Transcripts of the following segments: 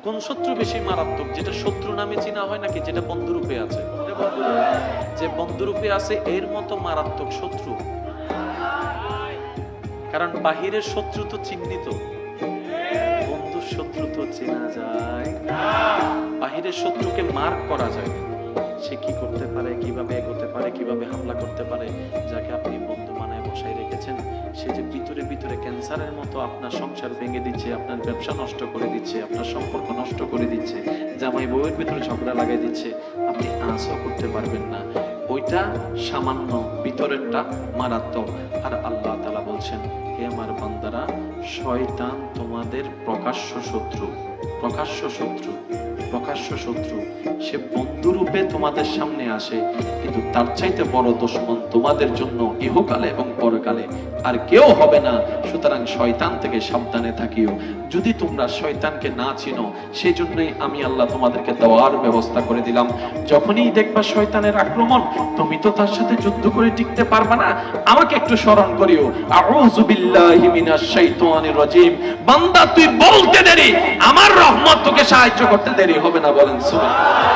কোন শত্রু বেশি মারাত্মক, যেটা শত্রু নামে চিনা হয় নাকি যেটা বন্ধুরূপে আছে? যে বন্ধুরূপে আছে এর মতো মারাত্মক শত্রু, কারণ বাহিরের শত্রু তো চিহ্নিত, বন্ধুর শত্রু তো চেনা যায়। বাহিরের শত্রুকে মার্ক করা যায়, সে কি করতে পারে, কিভাবে এগোতে পারে, কিভাবে হামলা করতে পারে। যাকে আপনি বন্ধু বানায় বসায় রেখেছেন, সে যে ভিতরে ভিতরে ক্যান্সারের মতো আপনার সংসার ভেঙে দিচ্ছে, আপনার ব্যবসা নষ্ট করে দিচ্ছে, আপনার সম্পর্ক নষ্ট করে দিচ্ছে, জামাই বউয়ের ভিতরে ঝগড়া লাগাই দিচ্ছে, আপনি আশা করতে পারবেন না। ওইটা সামান্য, ভিতরেরটা মারাত্মক। আর আল্লাহ তাআলা বলছেন, হে আমার বান্দারা, শয়তান তোমাদের প্রকাশ্য শত্রু, প্রকাশ্য শত্রু, প্রকাশ্য শত্রু। সে বন্ধুরূপে তোমাদের সামনে আসে, কিন্তু তার চাইতে বড় দুশমন তোমাদের জন্য ইহকালে এবং পরকালে আর কেউ হবে না। সুতরাং শয়তান থেকে সাবধানে থাকিও। যদি তোমরা শয়তানকে না চিনো, সেই জন্যই আমি আল্লাহ তোমাদেরকে দেওয়ার ব্যবস্থা করে দিলাম। যখনই দেখবা শয়তানের আক্রমণ, তুমি তো তার সাথে যুদ্ধ করে টিকতে পারবা না, আমাকে একটু স্মরণ করিও, আউযু বিল্লাহি মিনাশ শাইতানির রাজিম। বান্দা তুই বলতে দেরি, আমার রহমত তোকে সাহায্য করতে দেরি হবে না, বলেন সুবহানাল্লাহ।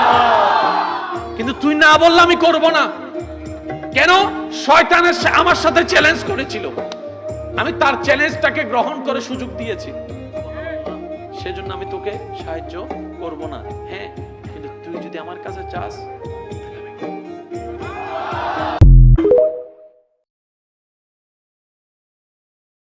কিন্তু তুই না বললে আমি করব না। কেন? শয়তানের আমার সাথে চ্যালেঞ্জ করেছিল, আমি তার চ্যালেঞ্জটাকে গ্রহণ করে সুযোগ দিয়েছি, সেজন্য আমি তোকে সাহায্য করব না। হ্যাঁ, কিন্তু তুই যদি আমার কাছে চাস,